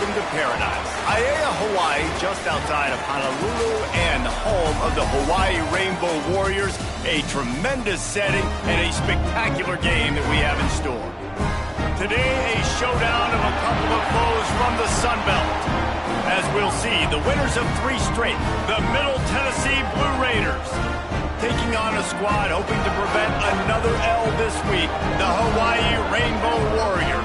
welcome to paradise. Aiea, Hawaii, just outside of Honolulu and home of the Hawaii Rainbow Warriors. A tremendous setting and a spectacular game that we have in store. Today, a showdown of a couple of foes from the Sun Belt. As we'll see, the winners of 3 straight, the Middle Tennessee Blue Raiders, taking on a squad hoping to prevent another L this week, the Hawaii Rainbow Warriors.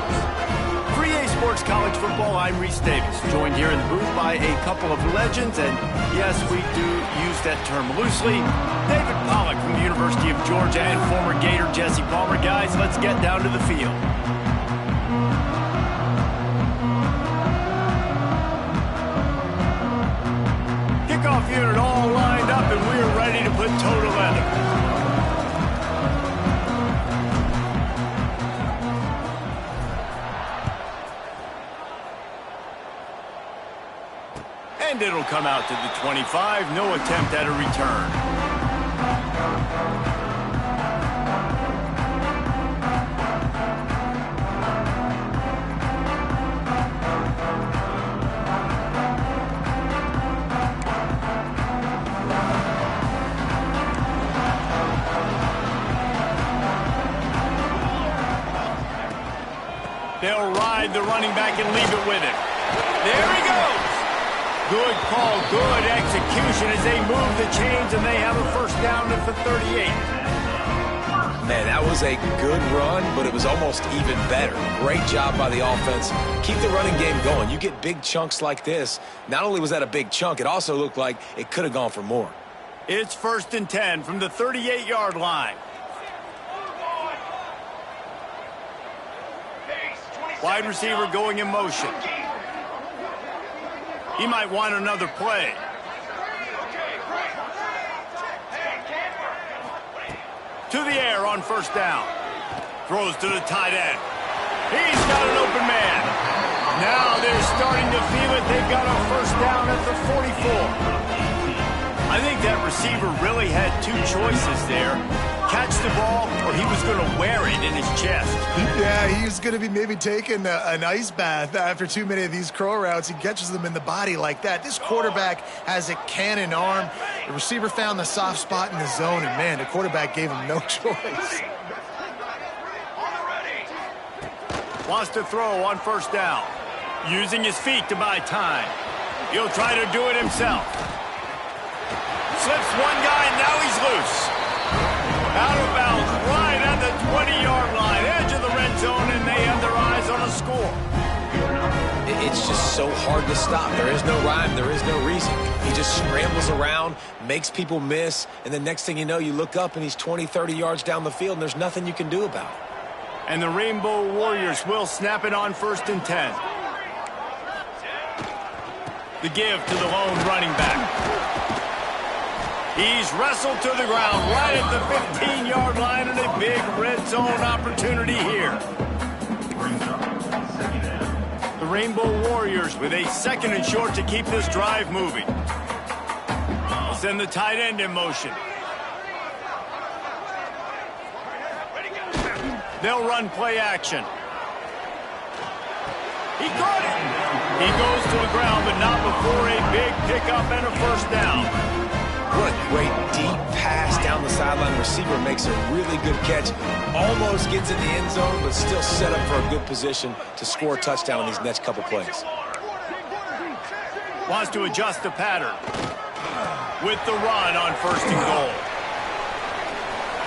3A Sports College Football, I'm Reese Davis, joined here in the booth by a couple of legends, and yes, we do use that term loosely. David Pollack from the University of Georgia and former Gator Jesse Palmer. Guys, let's get down to the field. Kickoff unit all lined up, and we are ready to put toe to leather. And it'll come out to the 25. No attempt at a return. They'll ride the running back and leave it with him. There he goes. Good call, good execution as they move the chains, and they have a first down at the 38. Man, that was a good run, but it was almost even better. Great job by the offense. Keep the running game going. You get big chunks like this. Not only was that a big chunk, it also looked like it could have gone for more. It's 1st and 10 from the 38-yard line. Wide receiver going in motion. He might want another play. To the air on first down. Throws to the tight end. He's got an open man. Now they're starting to feel it. They've got a first down at the 44. I think that receiver really had 2 choices there. Catch the ball, or he was going to wear it in his chest. Yeah, he's going to be maybe taking an ice bath after too many of these crow routes. He catches them in the body like that. This quarterback has a cannon arm. The receiver found the soft spot in the zone, and, man, the quarterback gave him no choice. Wants to throw on first down. Using his feet to buy time. He'll try to do it himself. Slips one guy, now he's loose. Out of bounds, right at the 20-yard line, edge of the red zone, and they have their eyes on a score. It's just so hard to stop. There is no rhyme, there is no reason. He just scrambles around, makes people miss, and the next thing you know, you look up and he's 20, 30 yards down the field, and there's nothing you can do about it. And the Rainbow Warriors will snap it on 1st and 10. The give to the lone running back. He's wrestled to the ground right at the 15-yard line, and a big red zone opportunity here. The Rainbow Warriors with a 2nd and short to keep this drive moving. Send the tight end in motion. They'll run play action. He caught it. He goes to the ground, but not before a big pickup and a first down. What a great deep pass down the sideline. Receiver makes a really good catch. Almost gets in the end zone, but still set up for a good position to score a touchdown in these next couple plays. Wants to adjust the pattern. With the run on 1st and goal.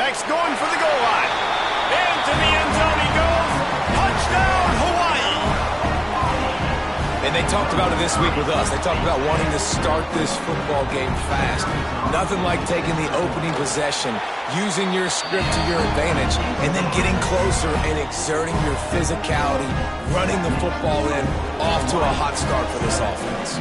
Beck's going for the goal line. Into the end zone he goes. Touchdown, Hawaii! And they talked about it this week with us. They talked about wanting to start this football game fast. Nothing like taking the opening possession, using your script to your advantage, and then getting closer and exerting your physicality, running the football in, off to a hot start for this offense.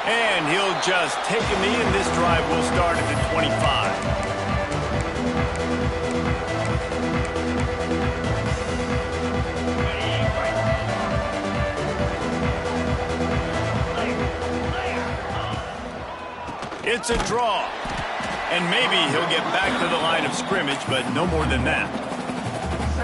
And he'll just take a knee, and this drive will start at the 25. It's a draw. And maybe he'll get back to the line of scrimmage, but no more than that.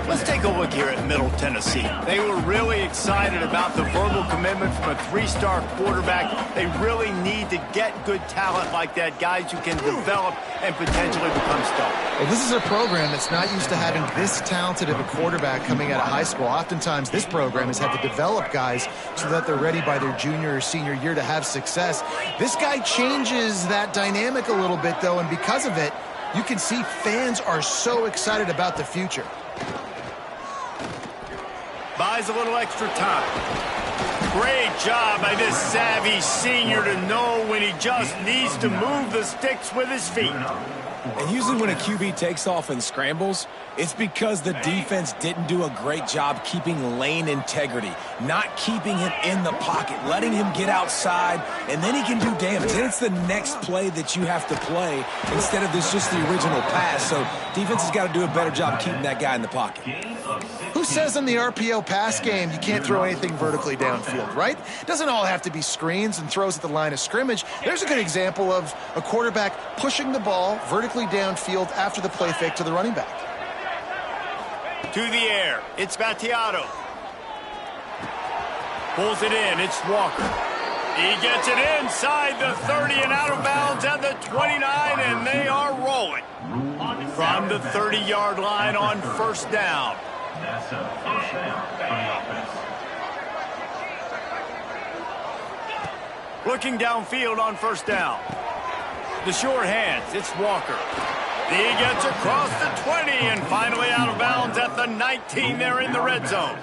Let's take a look here at Middle Tennessee. They were really excited about the verbal commitment from a three-star quarterback. They really need to get good talent like that, guys who can develop and potentially become stars. Well, this is a program that's not used to having this talented of a quarterback coming out of high school. Oftentimes, this program has had to develop guys so that they're ready by their junior or senior year to have success. This guy changes that dynamic a little bit, though, and because of it, you can see fans are so excited about the future. Buys a little extra time. Great job by this savvy senior to know when he just needs to move the sticks with his feet. And usually when a QB takes off and scrambles, it's because the defense didn't do a great job keeping lane integrity, not keeping him in the pocket, letting him get outside, and then he can do damage. And it's the next play that you have to play instead of just the original pass. So defense has got to do a better job keeping that guy in the pocket. Who says in the RPO pass game you can't throw anything vertically downfield, right? Doesn't all have to be screens and throws at the line of scrimmage. There's a good example of a quarterback pushing the ball vertically downfield after the play fake to the running back. To the air, it's Battiato. Pulls it in, it's Walker. He gets it inside the 30 and out of bounds at the 29, and they are rolling. From the 30-yard line on first down. That's a first down for the offense. Looking downfield on first down. The short hands, it's Walker. He gets across the 20 and finally out of bounds at the 19. They're in the red zone.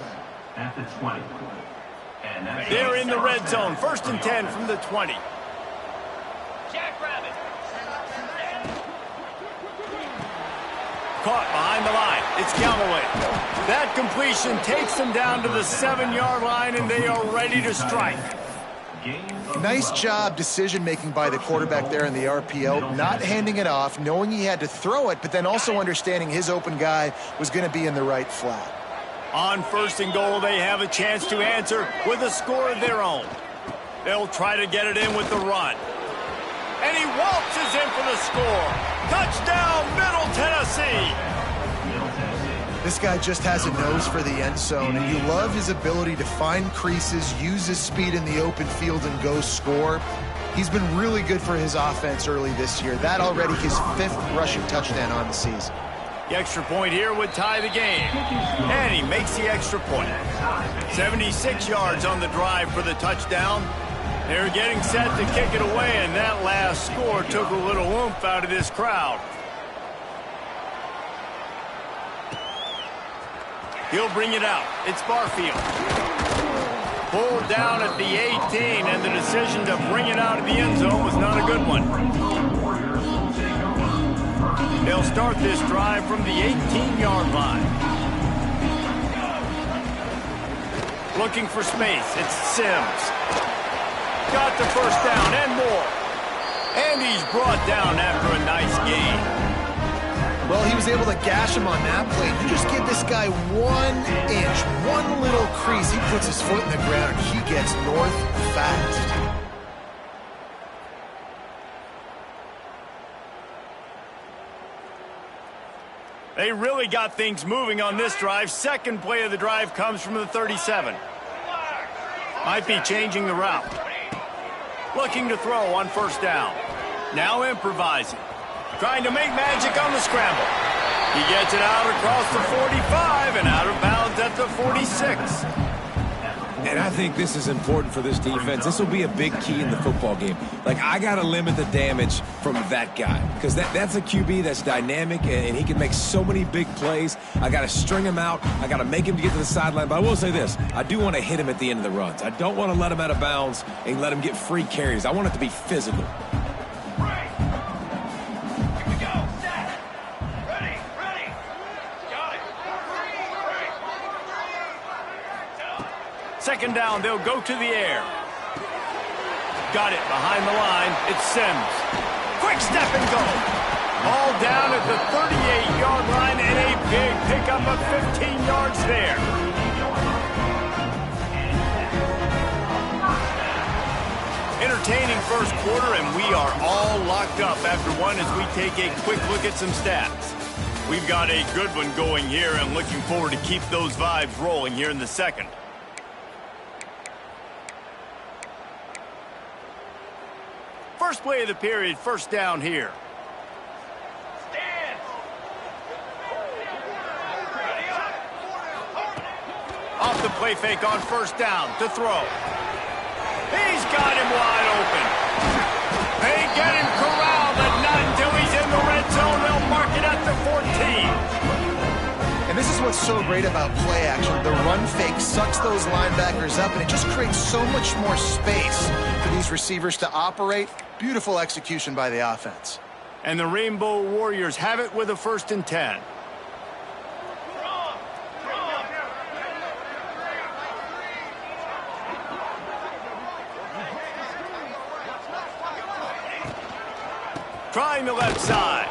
At the 20. They're in the red zone. First and 10 from the 20. Caught behind the line. It's Callaway. That completion takes them down to the 7-yard line, and they are ready to strike. Nice job decision-making by the quarterback there in the RPO, not handing it off, knowing he had to throw it, but then also understanding his open guy was going to be in the right flat. On first and goal, they have a chance to answer with a score of their own. They'll try to get it in with the run. And he waltzes in for the score. Touchdown, Middle Tennessee. This guy just has a nose for the end zone, and you love his ability to find creases, use his speed in the open field, and go score. He's been really good for his offense early this year. That already his 5th rushing touchdown on the season. The extra point here would tie the game. And he makes the extra point. 76 yards on the drive for the touchdown. They're getting set to kick it away, and that last score took a little oomph out of this crowd. He'll bring it out. It's Barfield. Pulled down at the 18, and the decision to bring it out of the end zone was not a good one. They'll start this drive from the 18-yard line. Looking for space. It's Sims. Got the first down and more. And he's brought down after a nice gain. Well, he was able to gash him on that play. You just give this guy 1 inch, one little crease. He puts his foot in the ground, and he gets north fast. They really got things moving on this drive. Second play of the drive comes from the 37. Might be changing the route. Looking to throw on first down. Now improvising. Trying to make magic on the scramble. He gets it out across the 45 and out of bounds at the 46. And I think this is important for this defense. This will be a big key in the football game. Like, I got to limit the damage from that guy because that's a QB that's dynamic, and he can make so many big plays. I got to string him out. I got to make him get to the sideline. But I will say this. I do want to hit him at the end of the runs. I don't want to let him out of bounds and let him get free carries. I want it to be physical. Second down, they'll go to the air. Got it behind the line. It's Sims. Quick step and go. All down at the 38-yard line and a big pickup of 15 yards there. Entertaining first quarter, and we are all locked up after one as we take a quick look at some stats. We've got a good one going here, and looking forward to keep those vibes rolling here in the second. First play of the period, first down here. Off the play fake on first down to throw. He's got him wide open. They get him corralled, but not until he's in the red zone. They'll mark it at the 14. And this is what's so great about play action. The run fake sucks those linebackers up, and it just creates so much more space for these receivers to operate. Beautiful execution by the offense. And the Rainbow Warriors have it with a 1st and 10. Trying the left side.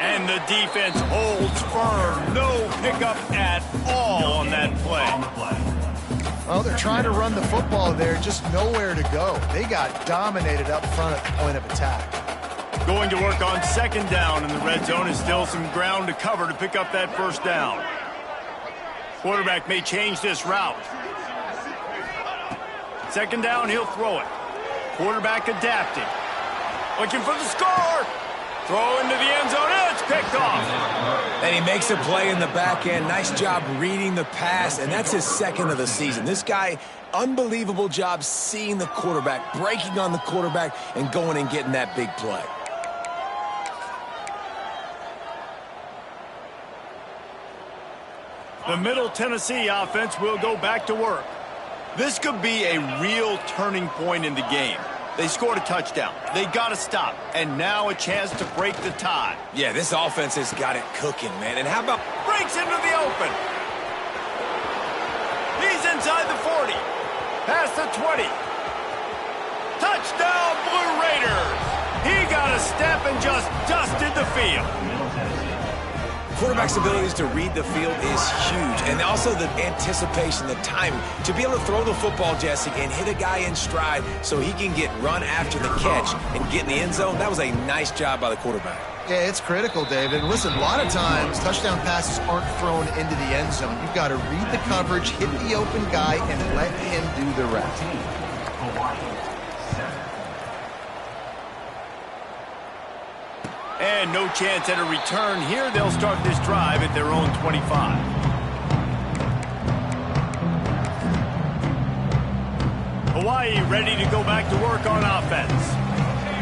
And the defense holds firm. No pickup at all on that play. Well, they're trying to run the football there, just nowhere to go. They got dominated up front at the point of attack. Going to work on second down in the red zone is still some ground to cover to pick up that first down. Quarterback may change this route. Second down, he'll throw it. Quarterback adapting. Looking for the score. Throw into the end zone. It's picked off. And he makes a play in the back end. Nice job reading the pass, and that's his second of the season. This guy, unbelievable job seeing the quarterback, breaking on the quarterback, and going and getting that big play. The Middle Tennessee offense will go back to work. This could be a real turning point in the game. They scored a touchdown. They got to stop. And now a chance to break the tie. Yeah, this offense has got it cooking, man. And how about... Breaks into the open. He's inside the 40. Past the 20. Touchdown, Blue Raiders. He got a step and just dusted the field. Quarterback's abilities to read the field is huge, and also the anticipation, the timing. To be able to throw the football, Jesse, and hit a guy in stride so he can get run after the catch and get in the end zone, that was a nice job by the quarterback. Yeah, it's critical, David. And listen, a lot of times touchdown passes aren't thrown into the end zone. You've got to read the coverage, hit the open guy, and let him do the rest. And no chance at a return here. They'll start this drive at their own 25. Hawaii ready to go back to work on offense.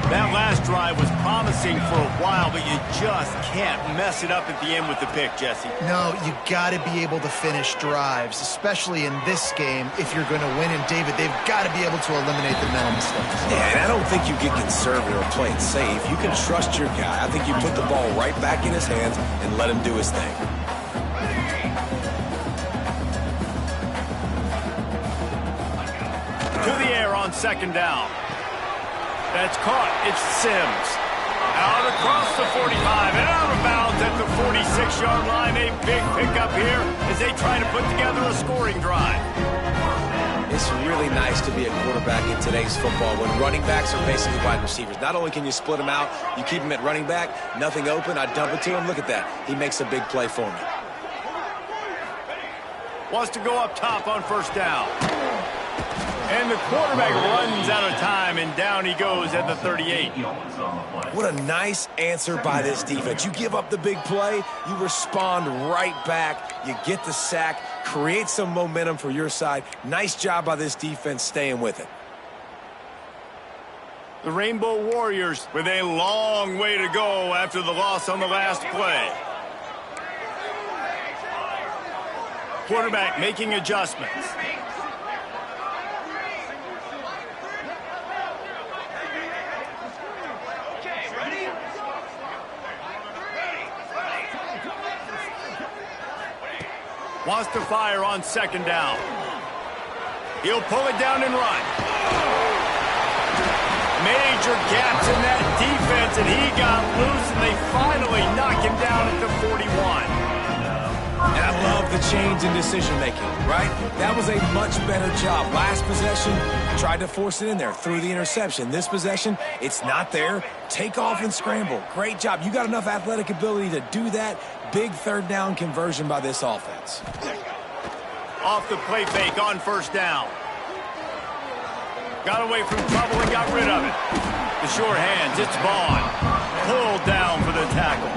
That last drive was promising for a while, but you just can't mess it up at the end with the pick, Jesse. No, you got to be able to finish drives, especially in this game if you're going to win. And, David, they've got to be able to eliminate the mental mistakes. Yeah, and I don't think you get conservative or play it safe. You can trust your guy. I think you put the ball right back in his hands and let him do his thing. To the air on second down. That's caught. It's Sims. Out across the 45 and out of bounds at the 46-yard line. A big pickup here as they try to put together a scoring drive. It's really nice to be a quarterback in today's football when running backs are basically wide receivers. Not only can you split them out, you keep them at running back, nothing open, I dump it to him. Look at that. He makes a big play for me. Wants to go up top on first down. And the quarterback runs out of time, and down he goes at the 38. What a nice answer by this defense. You give up the big play, you respond right back, you get the sack, create some momentum for your side. Nice job by this defense staying with it. The Rainbow Warriors with a long way to go after the loss on the last play. Quarterback making adjustments. Wants to fire on second down. He'll pull it down and run. Major gaps in that defense, and he got loose, and they finally knock him down at the 41. And I love the change in decision-making, right? That was a much better job. Last possession, tried to force it in there, threw the interception. This possession, it's not there. Take off and scramble. Great job. You got enough athletic ability to do that. Big third down conversion by this offense. Off the play fake on first down. Got away from trouble and got rid of it. The short hands, it's Vaughn. Pulled down for the tackle.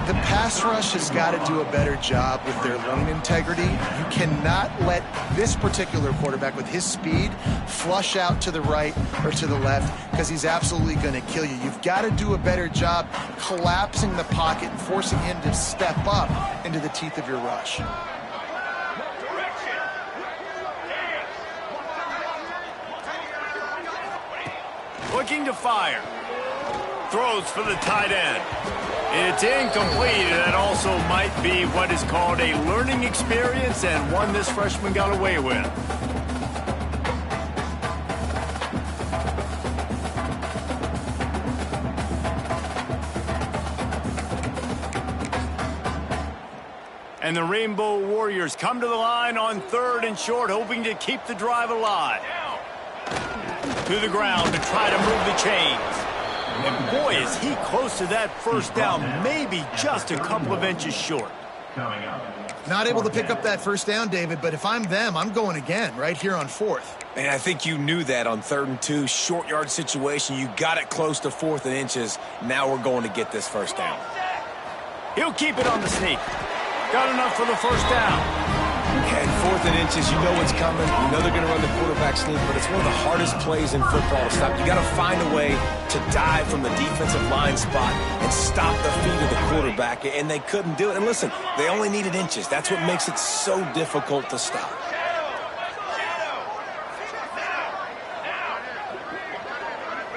The pass rush has got to do a better job with their lane integrity. You cannot let this particular quarterback with his speed flush out to the right or to the left because he's absolutely going to kill you. You've got to do a better job collapsing the pocket and forcing him to step up into the teeth of your rush. Looking to fire. Throws for the tight end. It's incomplete, and that also might be what is called a learning experience and one this freshman got away with. And the Rainbow Warriors come to the line on 3rd and short, hoping to keep the drive alive. To the ground to try to move the chains. And boy, is he close to that first down, maybe just a couple of inches short. Not able to pick up that first down, David, but if I'm them, I'm going again right here on 4th. And I think you knew that on 3rd and 2, short yard situation. You got it close to 4th and inches. Now we're going to get this first down. He'll keep it on the sneak. Got enough for the first down. And 4th and inches, you know what's coming. You know they're going to run the quarterback sneak, but it's one of the hardest plays in football to stop. You got to find a way to dive from the defensive line spot and stop the feet of the quarterback, and they couldn't do it. And listen, they only needed inches. That's what makes it so difficult to stop.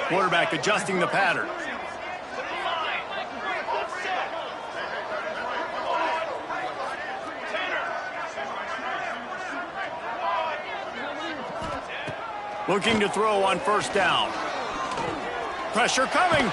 Quarterback adjusting the pattern. Looking to throw on first down. Pressure coming.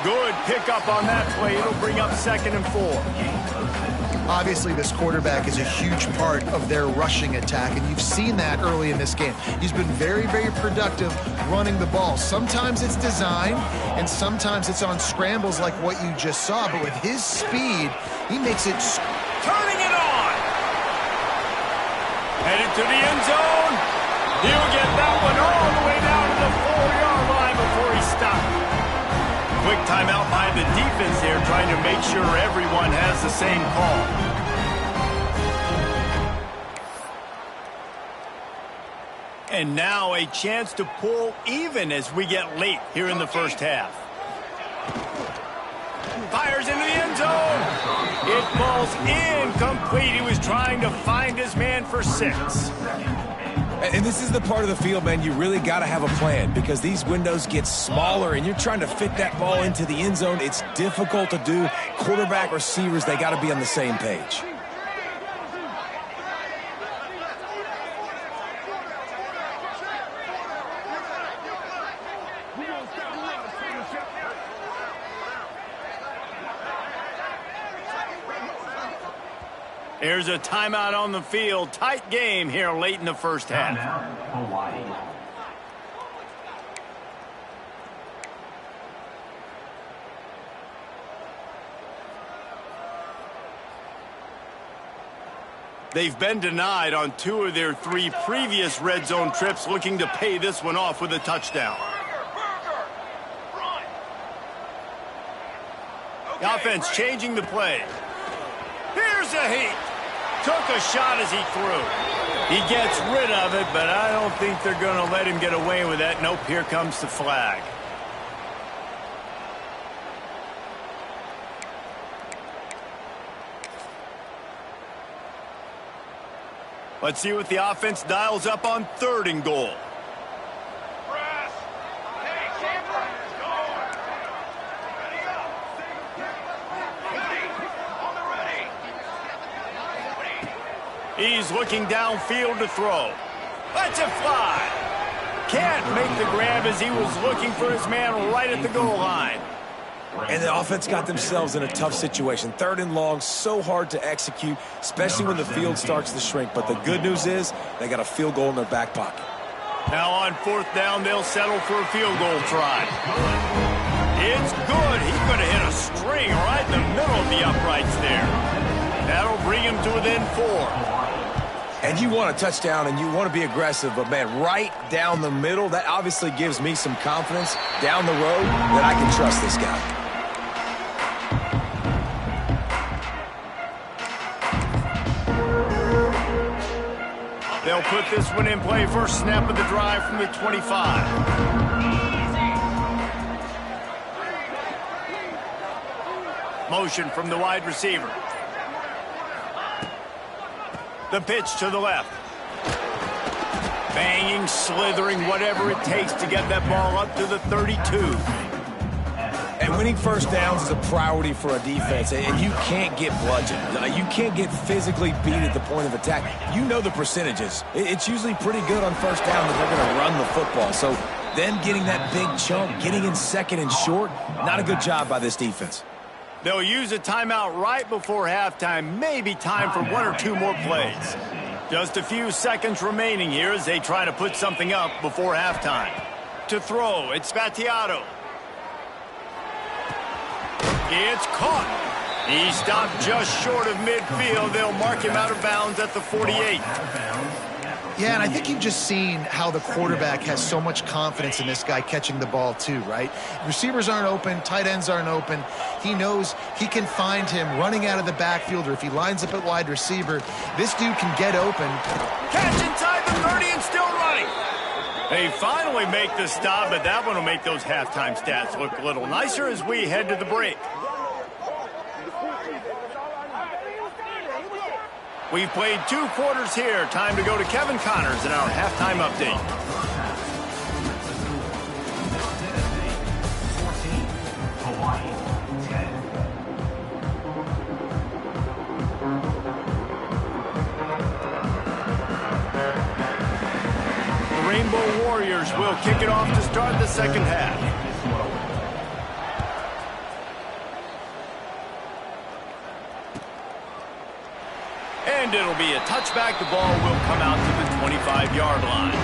Good pickup on that play. It'll bring up 2nd and 4. Obviously, this quarterback is a huge part of their rushing attack, and you've seen that early in this game. He's been very, very productive running the ball. Sometimes it's design, and sometimes it's on scrambles like what you just saw, but with his speed, he makes it... Turning it on! Headed to the end zone. He'll get that one all the way down to the 4-yard line before he stopped. Quick timeout by the defense here, trying to make sure everyone has the same call. And now a chance to pull even as we get late here in the first half. Fires into the end zone. It falls incomplete. He was trying to find his man for 6. And this is the part of the field, man, you really got to have a plan because these windows get smaller and you're trying to fit that ball into the end zone. It's difficult to do. Quarterback, receivers, they got to be on the same page. Here's a timeout on the field. Tight game here late in the first half. Hawaii. They've been denied on 2 of their 3 previous red zone trips, looking to pay this one off with a touchdown. The offense changing the play. Here's a heat. Took a shot as he threw. He gets rid of it, but I don't think they're going to let him get away with that. Nope, here comes the flag. Let's see what the offense dials up on 3rd and goal. He's looking downfield to throw. Lets it fly. Can't make the grab as he was looking for his man right at the goal line. And the offense got themselves in a tough situation. 3rd and long, so hard to execute, especially when the field starts to shrink. But the good news is they got a field goal in their back pocket. Now on 4th down, they'll settle for a field goal try. It's good. He's going to hit a string right in the middle of the uprights there. That'll bring him to within 4. And you want a touchdown and you want to be aggressive, but man, right down the middle, that obviously gives me some confidence down the road that I can trust this guy. They'll put this one in play. First snap of the drive from the 25. Motion from the wide receiver. The pitch to the left. Banging, slithering, whatever it takes to get that ball up to the 32. And winning first downs is a priority for a defense, and you can't get bludgeoned. You can't get physically beat at the point of attack. You know the percentages. It's usually pretty good on first down that they're going to run the football. So then getting that big chunk, getting in 2nd and short, not a good job by this defense. They'll use a timeout right before halftime. Maybe time for 1 or 2 more plays. Just a few seconds remaining here as they try to put something up before halftime. To throw, it's Spatiato. It's caught. He stopped just short of midfield. They'll mark him out of bounds at the 48. Yeah, and I think you've just seen how the quarterback has so much confidence in this guy catching the ball too, right? Receivers aren't open, tight ends aren't open. He knows he can find him running out of the backfield, or if he lines up at wide receiver, this dude can get open. Catch inside the 30 and still running. They finally make the stop, but that one will make those halftime stats look a little nicer as we head to the break. We've played 2 quarters here. Time to go to Kevin Connors in our halftime update. 14, Hawaii, 10. The Rainbow Warriors will kick it off to start the second half. And it'll be a touchback. The ball will come out to the 25-yard line.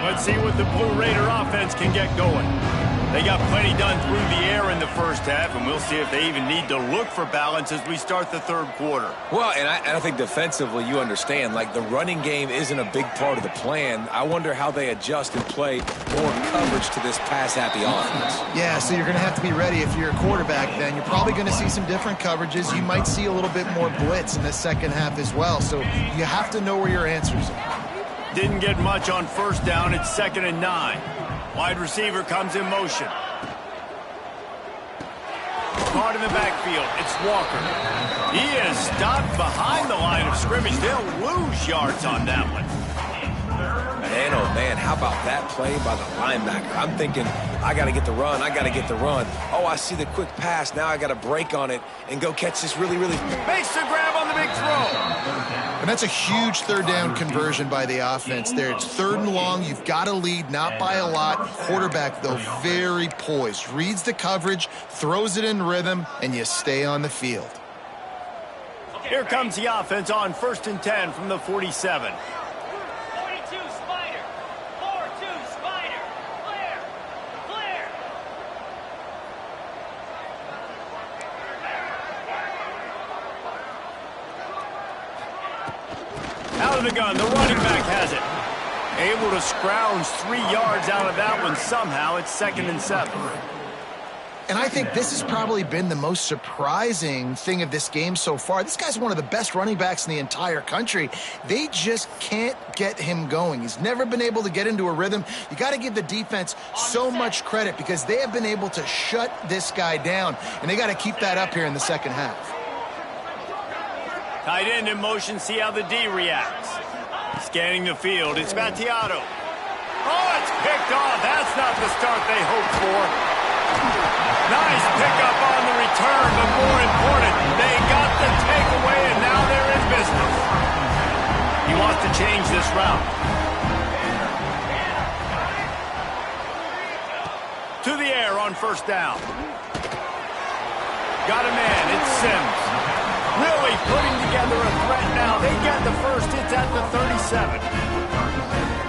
Let's see what the Blue Raider offense can get going. They got plenty done through the air in the first half, and we'll see if they even need to look for balance as we start the 3rd quarter. Well, and I think defensively, you understand, like the running game isn't a big part of the plan. I wonder how they adjust and play more coverage to this pass-happy offense. Yeah, so you're going to have to be ready if you're a quarterback then. You're probably going to see some different coverages. You might see a little bit more blitz in the second half as well, so you have to know where your answers are. Didn't get much on first down. It's 2nd and 9. Wide receiver comes in motion. Caught in the backfield. It's Walker. He is stopped behind the line of scrimmage. They'll lose yards on that one. Man, oh man, how about that play by the linebacker? I'm thinking, I got to get the run. I got to get the run. Oh, I see the quick pass. Now I got to break on it and go catch this really. Makes the grab on the big throw. And that's a huge 3rd down conversion by the offense there. It's 3rd and long. You've got to lead, not by a lot. Quarterback, though, very poised. Reads the coverage, throws it in rhythm, and you stay on the field. Here comes the offense on 1st and 10 from the 47. 42 Spider. 4-2 Spider. Clear. Out of the gun, the running back has it. Able to scrounge 3 yards out of that one somehow. It's 2nd and 7. And I think this has probably been the most surprising thing of this game so far. This guy's one of the best running backs in the entire country. They just can't get him going. He's never been able to get into a rhythm. You got to give the defense so much credit because they have been able to shut this guy down, and they got to keep that up here in the second half. Tight end in motion, see how the D reacts. Scanning the field, it's Spatiato. Oh, it's picked off. That's not the start they hoped for. Nice pickup on the return, but more important, they got the takeaway, and now they're in business. He wants to change this route. on first down. Got a man. It's Sims. Really putting together a threat now. They get the first. It's at the 37.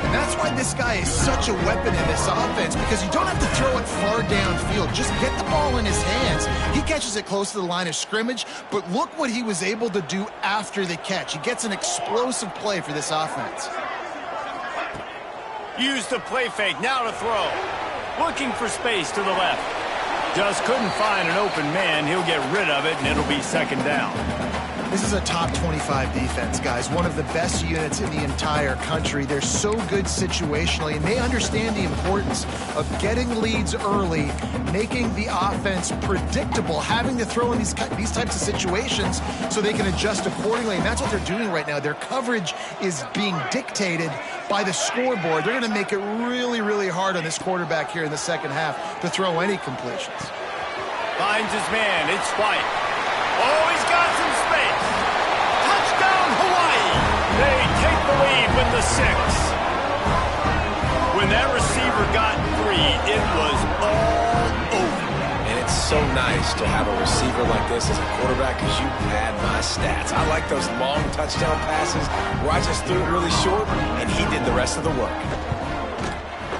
And that's why this guy is such a weapon in this offense, because you don't have to throw it far downfield. Just get the ball in his hands. He catches it close to the line of scrimmage, but look what he was able to do after the catch. He gets an explosive play for this offense. Use the play fake. Now to throw. Looking for space to the left. Just couldn't find an open man. He'll get rid of it, and it'll be second down. This is a top 25 defense, guys. One of the best units in the entire country. They're so good situationally, and they understand the importance of getting leads early, making the offense predictable, having to throw in these types of situations so they can adjust accordingly, and that's what they're doing right now. Their coverage is being dictated by the scoreboard. They're going to make it really, really hard on this quarterback here in the second half to throw any completions. Finds his man. It's White. Oh, he's got some space. Touchdown, Hawaii. They take the lead with the 6. When that receiver got 3, it was all over. And it's so nice to have a receiver like this as a quarterback, because you had my stats. I like those long touchdown passes where I just threw it really short and he did the rest of the work.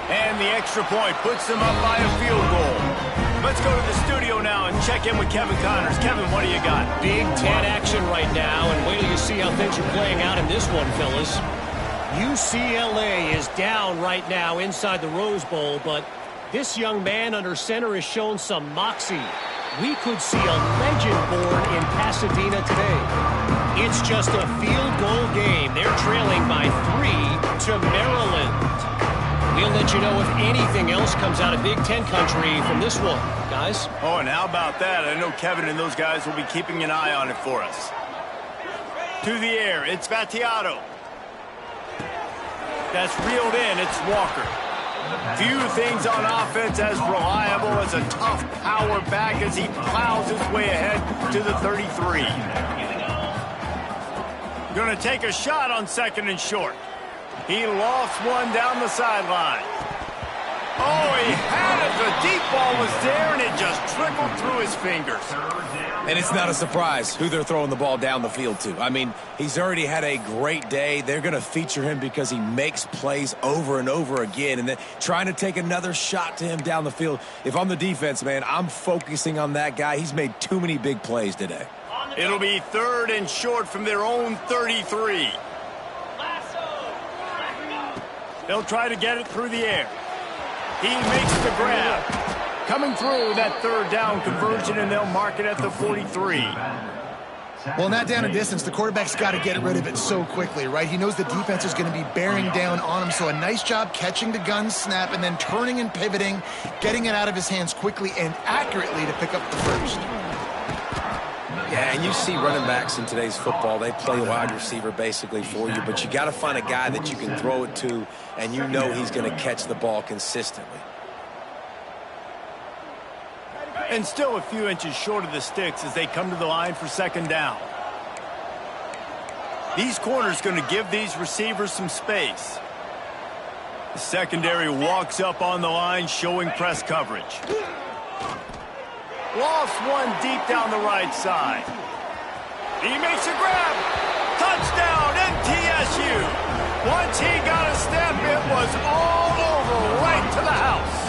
And the extra point puts them up by a field goal. Let's go to the studio now and check in with Kevin Connors. Kevin, what do you got? Big Ten action right now, and wait till you see how things are playing out in this one, fellas. UCLA is down right now inside the Rose Bowl, but this young man under center has shown some moxie. We could see a legend born in Pasadena today. It's just a field goal game. They're trailing by 3 to Maryland. We'll let you know if anything else comes out of Big Ten country from this one, guys. Oh, and how about that? I know Kevin and those guys will be keeping an eye on it for us. To the air, it's Vattiato. That's reeled in, it's Walker. Few things on offense as reliable as a tough power back as he plows his way ahead to the 33. Going to take a shot on second and short. He lost one down the sideline. Oh, he had it. The deep ball was there, and it just trickled through his fingers. And it's not a surprise who they're throwing the ball down the field to. I mean, he's already had a great day. They're going to feature him because he makes plays over and over again. And then trying to take another shot to him down the field. If I'm the defense, man, I'm focusing on that guy. He's made too many big plays today. It'll be third and short from their own 33. They'll try to get it through the air. He makes the grab. Coming through that third down conversion, and they'll mark it at the 43. Well, in that down and distance, the quarterback's got to get rid of it so quickly, right? He knows the defense is going to be bearing down on him, so a nice job catching the gun snap and then turning and pivoting, getting it out of his hands quickly and accurately to pick up the first. Yeah, and you see running backs in today's football, they play wide receiver basically for you, but you got to find a guy that you can throw it to, and you know he's going to catch the ball consistently. And still a few inches short of the sticks as they come to the line for second down. These corners going to give these receivers some space. The secondary walks up on the line, showing press coverage. Lost one deep down the right side. He makes a grab. Touchdown, MTSU. Once he got a step, it was all over, right to the house.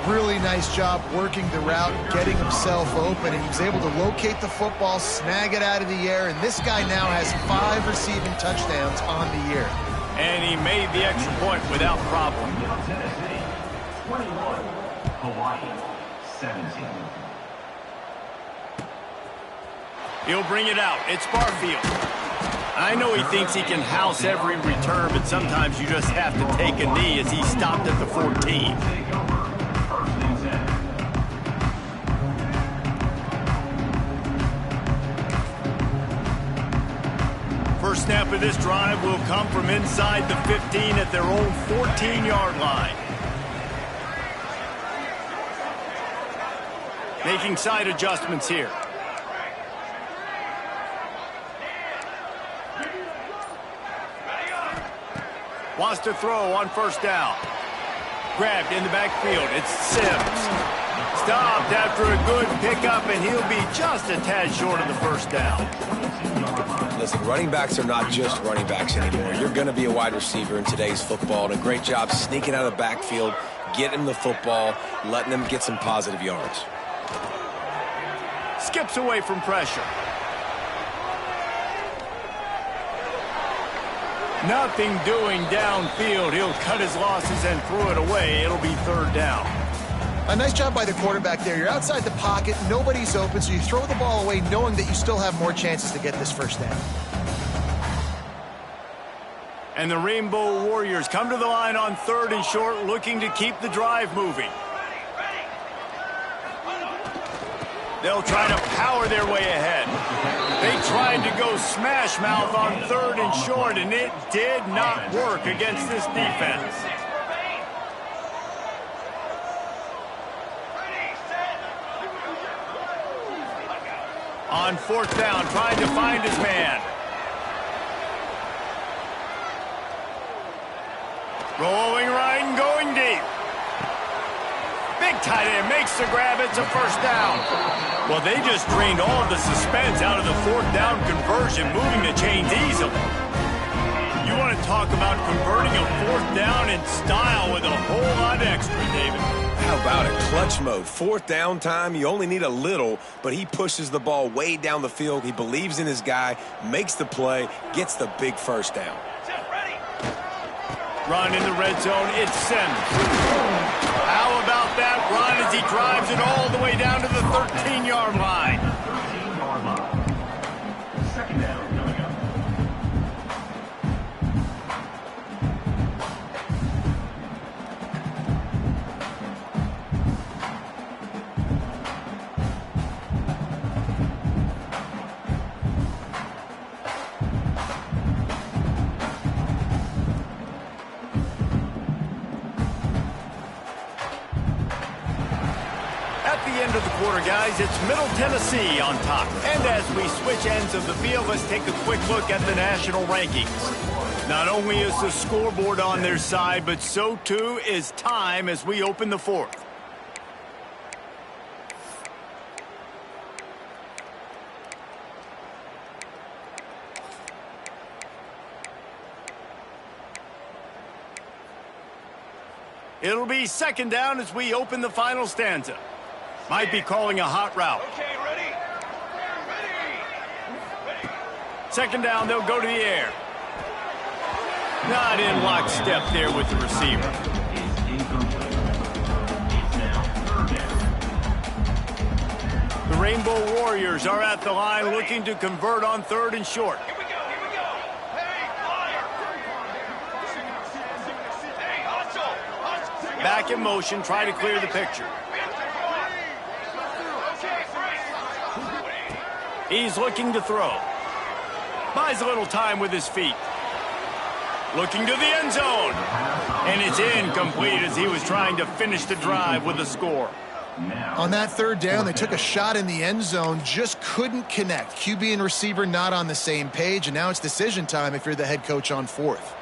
Really nice job working the route, getting himself open, and he was able to locate the football, snag it out of the air, and this guy now has 5 receiving touchdowns on the year. And he made the extra point without problem. Tennessee, 21, Hawaii, 17. He'll bring it out. It's Barfield. I know he thinks he can house every return, but sometimes you just have to take a knee as he stopped at the 14. First snap of this drive will come from inside the 15 at their own 14-yard line. Making side adjustments here. Wants to throw on first down. grabbed in the backfield. It's Sims. Stopped after a good pickup, and he'll be just a tad short of the first down. Listen, running backs are not just running backs anymore. You're going to be a wide receiver in today's football, and a great job sneaking out of the backfield, getting the football, letting them get some positive yards. Skips away from pressure. Nothing doing downfield. He'll cut his losses and throw it away. It'll be third down. A nice job by the quarterback there. You're outside the pocket, nobody's open, so you throw the ball away knowing that you still have more chances to get this first down. And the Rainbow Warriors come to the line on 3rd and short, looking to keep the drive moving. They'll try to power their way ahead. They tried to go smash mouth on 3rd and short, and it did not work against this defense. On 4th down, trying to find his man. Rolling right and going deep. Big tight end makes the grab. It's a first down. Well, they just drained all of the suspense out of the 4th down conversion, moving the chains easily. You want to talk about converting a 4th down in style with a whole lot extra, David. How about it? Clutch mode. 4th down time. You only need a little, but he pushes the ball way down the field. He believes in his guy, makes the play, gets the big first down. Run in the red zone. It's Sims. How about that run as he drives it all the way down to the 13-yard line? 13-yard line. Second down coming up. End of the quarter, guys. It's Middle Tennessee on top. And as we switch ends of the field, let's take a quick look at the national rankings. Not only is the scoreboard on their side, but so too is time as we open the 4th. It'll be second down as we open the final stanza. Might be calling a hot route. Okay, ready? Ready. Second down, they'll go to the air. Not in lockstep there with the receiver. It's incomplete. It's now third down. The Rainbow Warriors are at the line looking to convert on 3rd and short. Here we go. Hey, fire. Hey, hustle. Back in motion, try to clear the picture. He's looking to throw. Buys a little time with his feet. Looking to the end zone. And it's incomplete as he was trying to finish the drive with a score. On that 3rd down, they took a shot in the end zone, just couldn't connect. QB and receiver not on the same page, and now it's decision time if you're the head coach on 4th.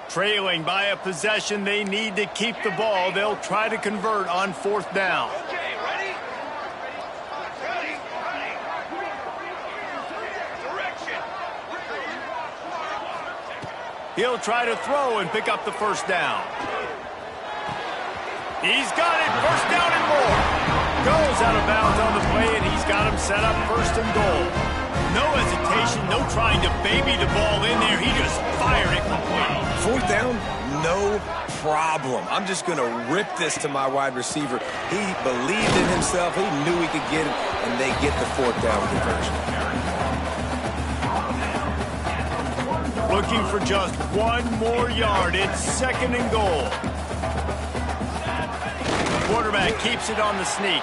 Trailing by a possession, they need to keep the ball. They'll try to convert on 4th down. Okay, ready? Direction. He'll try to throw and pick up the first down. He's got it. First down and more. Goes out of bounds on the play, and he's got him set up 1st and goal. No hesitation, no trying to baby the ball in there. He just fired it completely. 4th down, no problem. I'm just going to rip this to my wide receiver. He believed in himself. He knew he could get it, and they get the 4th down conversion. Looking for just 1 more yard. It's 2nd and goal. Quarterback keeps it on the sneak.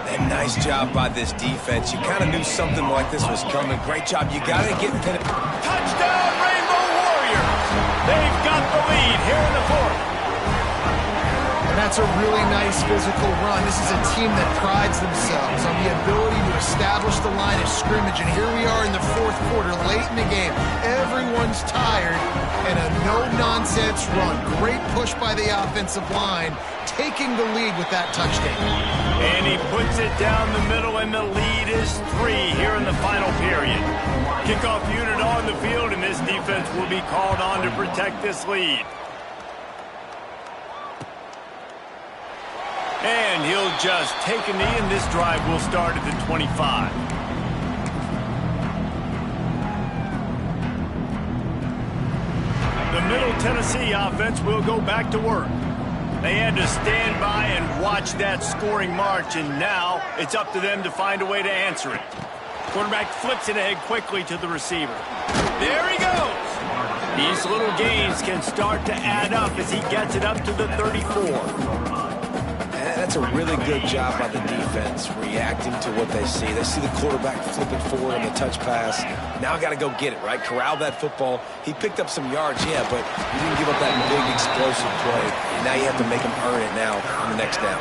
And nice job by this defense. You kind of knew something like this was coming. Great job. You got to get in. Touchdown, Rainbow Warriors! They've got the lead here in the 4th. That's a really nice physical run. This is a team that prides themselves on the ability to establish the line of scrimmage. And here we are in the fourth quarter, late in the game. Everyone's tired, and a no-nonsense run. Great push by the offensive line, taking the lead with that touchdown. And he puts it down the middle, and the lead is 3 here in the final period. Kickoff unit on the field, and this defense will be called on to protect this lead. And he'll just take a knee, and this drive will start at the 25. The Middle Tennessee offense will go back to work. They had to stand by and watch that scoring march, and now it's up to them to find a way to answer it. Quarterback flips it ahead quickly to the receiver. There he goes. These little gains can start to add up as he gets it up to the 34. That's a really good job by the defense, reacting to what they see. They see the quarterback flip it forward on the touch pass. Now I got to go get it, right? Corral that football. He picked up some yards, yeah, but you didn't give up that big explosive play. And now you have to make him earn it now on the next down.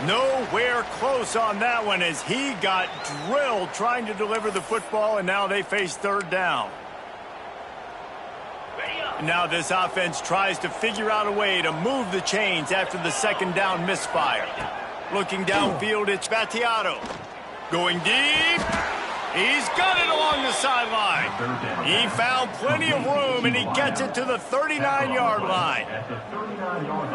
Nowhere close on that one as he got drilled trying to deliver the football, and now they face third down. Now this offense tries to figure out a way to move the chains after the second down misfire. Looking downfield, it's Battiato. Going deep. He's got it along the sideline. He found plenty of room, and he gets it to the 39-yard line.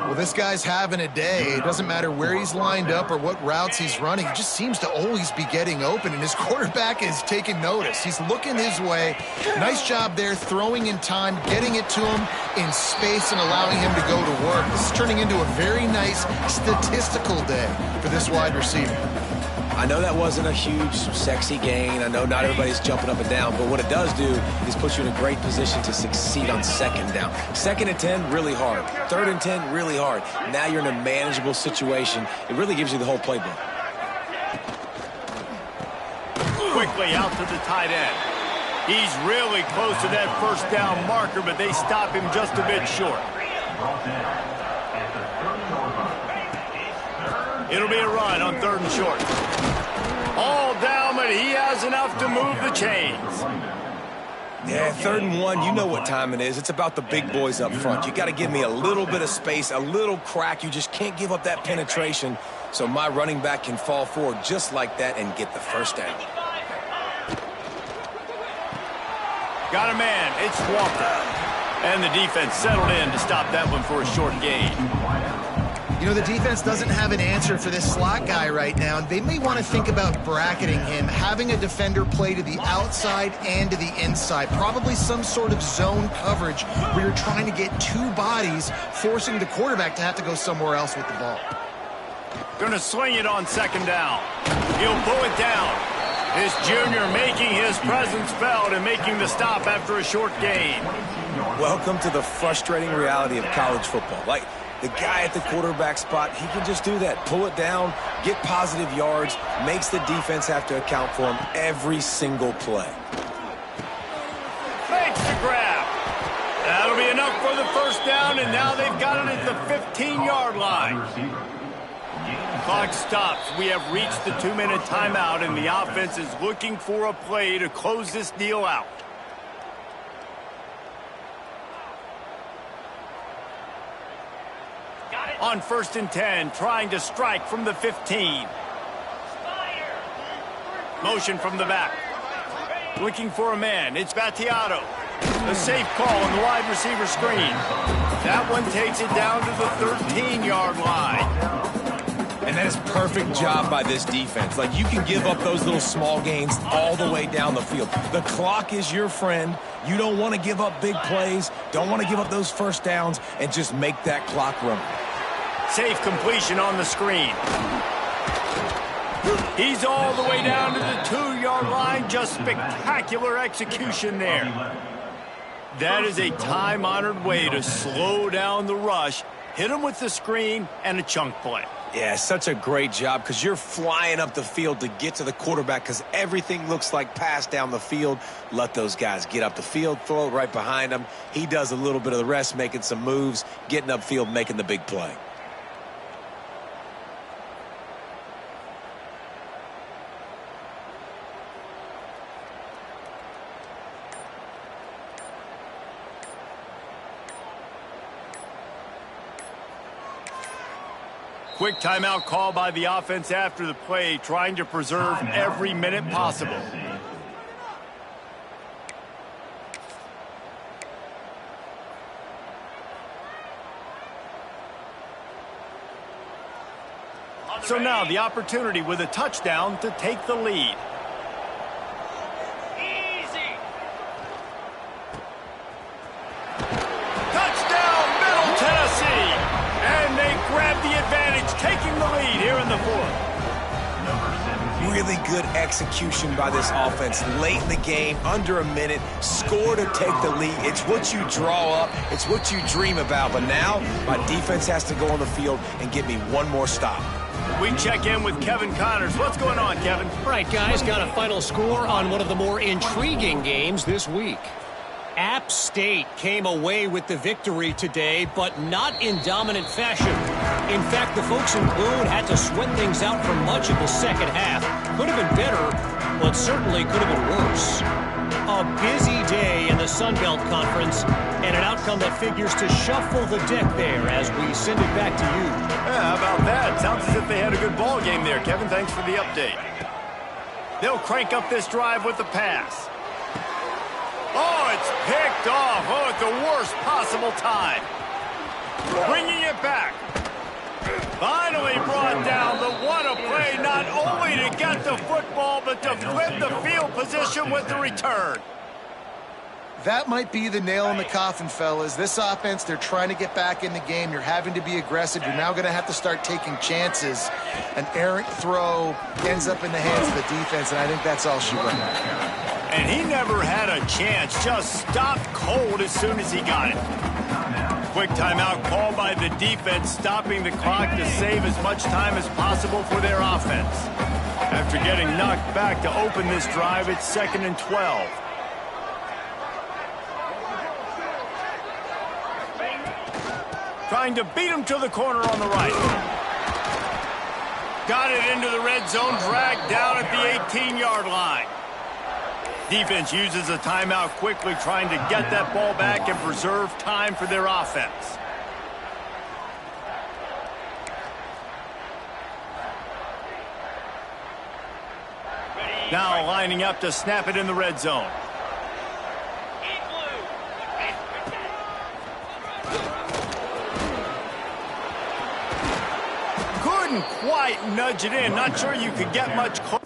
Well, this guy's having a day. It doesn't matter where he's lined up or what routes he's running. He just seems to always be getting open, and his quarterback is taking notice. He's looking his way. Nice job there, throwing in time, getting it to him in space, and allowing him to go to work. This is turning into a very nice statistical day for this wide receiver. I know that wasn't a huge, sexy gain. I know not everybody's jumping up and down, but what it does do is put you in a great position to succeed on second down. 2nd and 10, really hard. 3rd and 10, really hard. Now you're in a manageable situation. It really gives you the whole playbook. Quickly out to the tight end. He's really close to that first down marker, but they stop him just a bit short. It'll be a run on 3rd and short. All down, but he has enough to move the chains. Yeah, 3rd and 1, you know what time it is. It's about the big boys up front. You got to give me a little bit of space, a little crack. You just can't give up that penetration so my running back can fall forward just like that and get the first down. Got a man. It's Walker. And the defense settled in to stop that one for a short gain. You know, the defense doesn't have an answer for this slot guy right now. They may want to think about bracketing him, having a defender play to the outside and to the inside. Probably some sort of zone coverage where you're trying to get 2 bodies, forcing the quarterback to have to go somewhere else with the ball. Gonna swing it on 2nd down. He'll pull it down. This junior making his presence felt and making the stop after a short gain. Welcome to the frustrating reality of college football. Like, the guy at the quarterback spot, he can just do that. Pull it down, get positive yards, makes the defense have to account for him every single play. Makes the grab. That'll be enough for the first down, and now they've got it at the 15-yard line. Clock stops. We have reached the 2-minute timeout, and the offense is looking for a play to close this deal out. On 1st and 10, trying to strike from the 15. Motion from the back. Looking for a man. It's Battiato. A safe call on the wide receiver screen. That one takes it down to the 13-yard line. And that is perfect job by this defense. Like, you can give up those little small gains all the way down the field. The clock is your friend. You don't want to give up big plays. Don't want to give up those first downs and just make that clock run. Safe completion on the screen. He's all the way down to the 2-yard line. Just spectacular execution there. That is a time-honored way to slow down the rush, hit him with the screen, and a chunk play. Yeah, such a great job because you're flying up the field to get to the quarterback because everything looks like pass down the field. Let those guys get up the field, throw it right behind him. He does a little bit of the rest, making some moves, getting upfield, making the big play. Quick timeout call by the offense after the play, trying to preserve every minute possible. So now the opportunity with a touchdown to take the lead. Easy. Touchdown, Middle Tennessee! And they grab the advantage, taking the lead here in the fourth. Really good execution by this offense. Late in the game, under a minute, score to take the lead. It's what you draw up. It's what you dream about. But now, my defense has to go on the field and get me one more stop. We check in with Kevin Connors. What's going on, Kevin? All right, guys, got a final score on one of the more intriguing games this week. App State came away with the victory today, but not in dominant fashion. In fact, the folks in blue had to sweat things out for much of the second half. Could have been better, but certainly could have been worse. A busy day in the Sun Belt Conference, and an outcome that figures to shuffle the deck there as we send it back to you. Yeah, how about that? Sounds as if they had a good ball game there, Kevin. Thanks for the update. They'll crank up this drive with the pass. Oh, it's picked off. Oh, at the worst possible time. Bringing it back. Finally brought down, but what a play, not only to get the football, but to flip the field position with the return. That might be the nail in the coffin, fellas. This offense, they're trying to get back in the game. You're having to be aggressive. You're now going to have to start taking chances. An errant throw ends up in the hands of the defense, and I think that's all she wrote. And he never had a chance, just stopped cold as soon as he got it. Quick timeout called by the defense, stopping the clock to save as much time as possible for their offense. After getting knocked back to open this drive, it's 2nd and 12. Trying to beat him to the corner on the right. Got it into the red zone, dragged down at the 18-yard line. Defense uses a timeout quickly, trying to get that ball back and preserve time for their offense. Now lining up to snap it in the red zone. Couldn't quite nudge it in. Not sure you could get much closer.